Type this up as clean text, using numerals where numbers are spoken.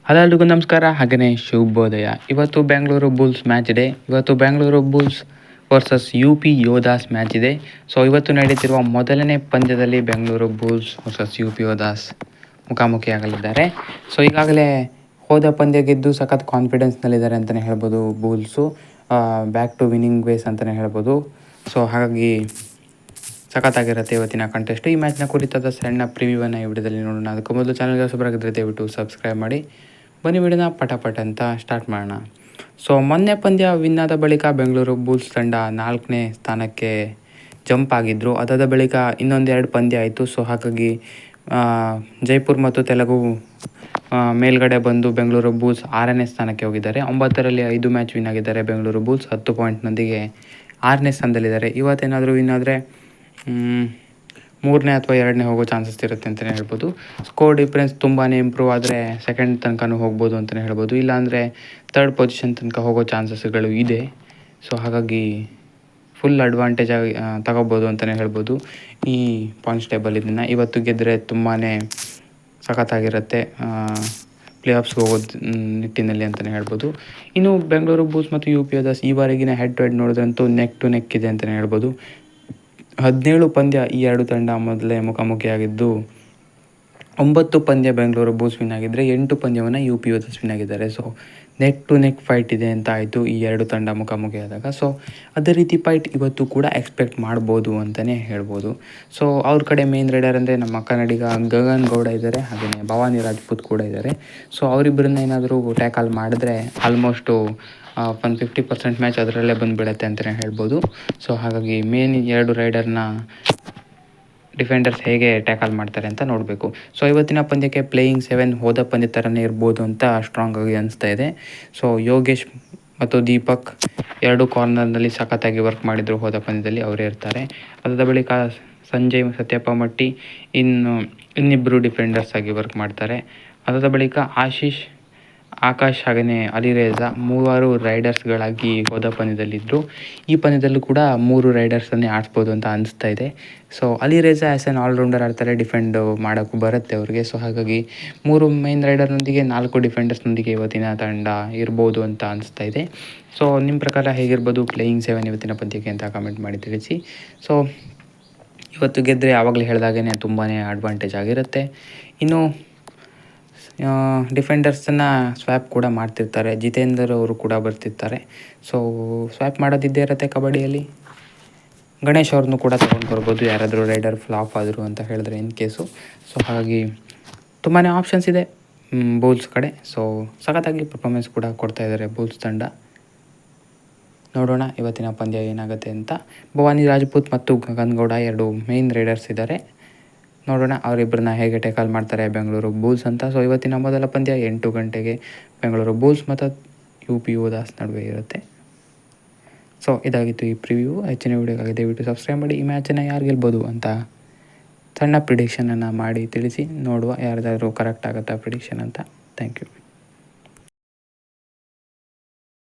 Hello ಎಲ್ರಿಗೂ ನಮಸ್ಕಾರ, ಹಾಗೆಯೇ ಶುಭೋದಯ. ಇವತ್ತು ಬೆಂಗಳೂರು ಬುಲ್ಸ್ ಮ್ಯಾಚ್ ಇದೆ. ಇವತ್ತು Bengaluru bulls versus UP Yoddhas match ಇದೆ. ಸೊ ಇವತ್ತು ನಡೀತಿರುವ ಮೊದಲನೇ ಪಂದ್ಯದಲ್ಲಿ Bengaluru bulls versus UP Yoddhas ಮುಖಾಮುಖಿಯಾಗಲಿದ್ದಾರೆ. ಸೊ ಈಗಾಗಲೇ ಹೋದ ಪಂದ್ಯ ಗೆದ್ದು ಸಖತ್ ಕಾನ್ಫಿಡೆನ್ಸ್ನಲ್ಲಿದ್ದಾರೆ ಅಂತಲೇ ಹೇಳ್ಬೋದು. Bulls back to winning ways ಅಂತಲೇ ಹೇಳ್ಬೋದು. ಸೊ ಹಾಗಾಗಿ ಸಖತ್ತಾಗಿರುತ್ತೆ ಇವತ್ತಿನ ಕಂಟೆಸ್ಟು. ಈ ಮ್ಯಾಚ್ನ ಕುರಿತಾದ ಸಣ್ಣ ಪ್ರಿವ್ಯೂವನ್ನು ಈ ವಿಡಿಯೋದಲ್ಲಿ ನೋಡೋಣ. ಅದಕ್ಕೂ ಮೊದಲು ಚಾನಲ್ಗೆ ಹೊಸಬರಾಗಿದ್ದರೆ ದಯವಿಟ್ಟು ಸಬ್ಸ್ಕ್ರೈಬ್ ಮಾಡಿ. ಬನ್ನಿ ವಿಡಿಯೋನ ಪಟ ಅಂತ ಸ್ಟಾರ್ಟ್ ಮಾಡೋಣ. ಸೊ ಮೊನ್ನೆ ಪಂದ್ಯ ವಿನ್ ಆದ ಬಳಿಕ ಬೆಂಗಳೂರು ಬುಲ್ಸ್ ತಂಡ 4ನೇ ಸ್ಥಾನಕ್ಕೆ ಜಂಪ್ ಆಗಿದ್ದರು. ಅದಾದ ಬಳಿಕ ಇನ್ನೊಂದೆರಡು ಪಂದ್ಯ ಆಯಿತು. ಸೊ ಹಾಗಾಗಿ ಜೈಪುರ್ ಮತ್ತು ತೆಲುಗು ಮೇಲ್ಗಡೆ ಬಂದು ಬೆಂಗಳೂರು ಬುಲ್ಸ್ 6ನೇ ಸ್ಥಾನಕ್ಕೆ ಹೋಗಿದ್ದಾರೆ. 9ರಲ್ಲಿ 5 ಮ್ಯಾಚ್ ವಿನ್ ಆಗಿದ್ದಾರೆ. ಬೆಂಗಳೂರು ಬುಲ್ಸ್ 10 ಪಾಯಿಂಟ್ನೊಂದಿಗೆ 6ನೇ ಸ್ಥಾನದಲ್ಲಿದ್ದಾರೆ. ಇವತ್ತೇನಾದರೂ ವಿನ್ ಆದರೆ 3ನೇ ಅಥವಾ 2ನೇ ಹೋಗೋ ಚಾನ್ಸಸ್ ಇರುತ್ತೆ ಅಂತಲೇ ಹೇಳ್ಬೋದು. ಸ್ಕೋರ್ ಡಿಫ್ರೆನ್ಸ್ ತುಂಬಾ ಇಂಪ್ರೂವ್ ಆದರೆ ಸೆಕೆಂಡ್ ತನಕನೂ ಹೋಗ್ಬೋದು ಅಂತಲೇ ಹೇಳ್ಬೋದು. ಇಲ್ಲಾಂದರೆ 3rd ಪೊಸಿಷನ್ ತನಕ ಹೋಗೋ ಚಾನ್ಸಸ್ಗಳು ಇದೆ. ಸೊ ಹಾಗಾಗಿ ಫುಲ್ ಅಡ್ವಾಂಟೇಜ್ ಆಗಿ ತಗೋಬೋದು ಅಂತಲೇ ಹೇಳ್ಬೋದು ಈ ಪಾಯಿಂಟ್ಸ್ ಟೇಬಲ್. ಇದನ್ನು ಇವತ್ತು ಗೆದ್ದರೆ ತುಂಬಾ ಸಖತ್ತಾಗಿರುತ್ತೆ ಪ್ಲೇ ಆಫ್ಸ್ಗೆ ಹೋಗೋದು ನಿಟ್ಟಿನಲ್ಲಿ ಅಂತಲೇ ಹೇಳ್ಬೋದು. ಇನ್ನು ಬೆಂಗಳೂರು ಬುಲ್ಸ್ ಮತ್ತು UP ಯೋಧಾಸ್ ಈವರೆಗಿನ ಹೆಡ್ ಟು ಹೆಡ್ ನೋಡಿದ್ರಂತೂ ನೆಕ್ ಟು ನೆಕ್ ಇದೆ ಅಂತಲೇ ಹೇಳ್ಬೋದು. 17 ಪಂದ್ಯ ಈ ಎರಡು ತಂಡ ಮೊದಲೇ ಮುಖಾಮುಖಿಯಾಗಿದ್ದು 9 ಪಂದ್ಯ ಬೆಂಗಳೂರು ಬುಲ್ಸ್ ವಿನ್ ಆಗಿದ್ದರೆ 8 ಪಂದ್ಯವನ್ನು UP ಯೋಧಾಸ್ ವಿನ್ ಆಗಿದ್ದಾರೆ. So neck to neck fight ಇದೆ ಅಂತ ಆಯಿತು ಈ ಎರಡು ತಂಡ ಮುಖಾಮುಖಿಯಾದಾಗ. ಸೊ ಅದೇ ರೀತಿ ಫೈಟ್ ಇವತ್ತು ಕೂಡ ಎಕ್ಸ್ಪೆಕ್ಟ್ ಮಾಡ್ಬೋದು ಅಂತಲೇ ಹೇಳ್ಬೋದು. ಸೊ ಅವ್ರ ಕಡೆ ಮೇನ್ ರೈಡರ್ ಅಂದರೆ ನಮ್ಮ ಕನ್ನಡಿಗ ಗಗನ್ ಗೌಡ ಇದ್ದಾರೆ, ಹಾಗೆಯೇ ಭವಾನಿ ರಾಜ್ಪೂತ್ ಕೂಡ ಇದ್ದಾರೆ. ಸೊ ಅವರಿಬ್ಬರನ್ನ ಏನಾದರೂ ಟ್ಯಾಕಲ್ ಮಾಡಿದ್ರೆ ಆಲ್ಮೋಸ್ಟು 50% ಮ್ಯಾಚ್ ಅದರಲ್ಲೇ ಬಂದುಬಿಡುತ್ತೆ ಅಂತಲೇ ಹೇಳ್ಬೋದು. ಸೊ ಹಾಗಾಗಿ ಮೇನ್ 2 ರೈಡರ್ನ ಡಿಫೆಂಡರ್ಸ್ ಹೇಗೆ ಟ್ಯಾಕಲ್ ಮಾಡ್ತಾರೆ ಅಂತ ನೋಡಬೇಕು. ಸೊ ಇವತ್ತಿನ ಪಂದ್ಯಕ್ಕೆ ಪ್ಲೇಯಿಂಗ್ 7 ಹೋದ ಪಂದ್ಯ ಥರನೇ ಇರ್ಬೋದು ಅಂತ ಸ್ಟ್ರಾಂಗ್ ಆಗಿ ಅನಿಸ್ತಾ ಇದೆ. ಸೊ ಯೋಗೇಶ್ ಮತ್ತು ದೀಪಕ್ 2 ಕಾರ್ನರ್ನಲ್ಲಿ ಸಖತ್ತಾಗಿ ವರ್ಕ್ ಮಾಡಿದರು ಹೋದ ಪಂದ್ಯದಲ್ಲಿ, ಅವರೇ ಇರ್ತಾರೆ. ಅದಾದ ಬಳಿಕ ಸಂಜಯ್ ಸತ್ಯಪ್ಪ ಮಟ್ಟಿ ಇನ್ನಿಬ್ಬರು ಡಿಫೆಂಡರ್ಸ್ ಆಗಿ ವರ್ಕ್ ಮಾಡ್ತಾರೆ. ಅದಾದ ಬಳಿಕ ಆಕಾಶ್ ಹಾಗೆಯೇ ಅಲಿರೇಜಾ 3 ರೈಡರ್ಸ್ಗಳಾಗಿ ಹೋದ ಪಂದ್ಯದಲ್ಲಿದ್ದರು. ಈ ಪಂದ್ಯದಲ್ಲೂ ಕೂಡ 3 ರೈಡರ್ಸನ್ನೇ ಆಡಿಸ್ಬೋದು ಅಂತ ಅನಿಸ್ತಾ ಇದೆ. ಸೊ ಅಲಿರೇಜಾ ಆ್ಯಸ್ ಎನ್ ಆಲ್ರೌಂಡರ್ ಆಡ್ತಾರೆ, ಡಿಫೆಂಡ್ ಮಾಡೋಕ್ಕೂ ಬರುತ್ತೆ ಅವ್ರಿಗೆ. ಸೊ ಹಾಗಾಗಿ 3 ಮೈನ್ ರೈಡರ್ನೊಂದಿಗೆ 4 ಡಿಫೆಂಡರ್ಸ್ನೊಂದಿಗೆ ಇವತ್ತಿನ ತಂಡ ಇರ್ಬೋದು ಅಂತ ಅನಿಸ್ತಾ ಇದೆ. ಸೊ ನಿಮ್ಮ ಪ್ರಕಾರ ಹೇಗಿರ್ಬೋದು ಪ್ಲೇಯಿಂಗ್ 7 ಇವತ್ತಿನ ಪಂದ್ಯಕ್ಕೆ ಅಂತ ಕಮೆಂಟ್ ಮಾಡಿ ತಿಳಿಸಿ. ಸೊ ಇವತ್ತು ಗೆದ್ದರೆ ಆವಾಗಲೇ ಹೇಳಿದಾಗೇ ತುಂಬಾ ಅಡ್ವಾಂಟೇಜ್ ಆಗಿರುತ್ತೆ. ಇನ್ನು ಡಿಫೆಂಡರ್ಸನ್ನು ಸ್ವ್ಯಾಪ್ ಕೂಡ ಮಾಡ್ತಿರ್ತಾರೆ, ಜಿತೇಂದರ್ ಅವರು ಕೂಡ ಬರ್ತಿರ್ತಾರೆ. ಸೊ ಸ್ವ್ಯಾಪ್ ಮಾಡೋದಿದ್ದೇ ಇರುತ್ತೆ ಕಬಡ್ಡಿಯಲ್ಲಿ. ಗಣೇಶ್ ಅವ್ರನ್ನೂ ಕೂಡ ತೊಗೊಂಡು ಬರ್ಬೋದು ಯಾರಾದರೂ ರೈಡರ್ ಫ್ಲಾಪ್ ಆದರು ಅಂತ ಹೇಳಿದ್ರೆ ಇನ್ ಕೇಸು. ಸೊ ಹಾಗಾಗಿ ತುಂಬಾ ಆಪ್ಷನ್ಸ್ ಇದೆ ಬುಲ್ಸ್ ಕಡೆ. ಸೊ ಸಖತ್ತಾಗಿ ಪರ್ಫಾರ್ಮೆನ್ಸ್ ಕೂಡ ಕೊಡ್ತಾಯಿದ್ದಾರೆ ಬುಲ್ಸ್ ತಂಡ. ನೋಡೋಣ ಇವತ್ತಿನ ಪಂದ್ಯ ಏನಾಗುತ್ತೆ ಅಂತ. ಭವಾನಿ ರಾಜ್ಪೂತ್ ಮತ್ತು ಗಗನ್ ಗೌಡ 2 ಮೇನ್ ರೈಡರ್ಸ್ ಇದ್ದಾರೆ. ನೋಡೋಣ ಅವರಿಬ್ಬರನ್ನ ಹೇಗೆ ಟ್ಯಾಕಲ್ ಮಾಡ್ತಾರೆ ಬೆಂಗಳೂರು ಬುಲ್ಸ್ ಅಂತ. ಸೊ ಇವತ್ತಿನ ಮೊದಲ ಪಂದ್ಯ 8 ಗಂಟೆಗೆ ಬೆಂಗಳೂರು ಬುಲ್ಸ್ ಮತ್ತು UP ಯೋಧಾಸ್ ನಡುವೆ ಇರುತ್ತೆ. ಸೊ ಇದಾಗಿತ್ತು ಈ ಪ್ರಿವ್ಯೂ. ಹೆಚ್ಚಿನ ವೀಡಿಯೋಗಾಗಿ ದಯವಿಟ್ಟು ಸಬ್ಸ್ಕ್ರೈಬ್ ಮಾಡಿ. ಈ ಮ್ಯಾಚನ್ನು ಯಾರು ಗೆಲ್ಬೋದು ಅಂತ ಸಣ್ಣ ಪ್ರಿಡಿಕ್ಷನನ್ನು ಮಾಡಿ ತಿಳಿಸಿ, ನೋಡುವ ಯಾರ್ದಾದ್ರೂ ಕರೆಕ್ಟ್ ಆಗುತ್ತಾ ಪ್ರಿಡಿಕ್ಷನ್ ಅಂತ. Thank you.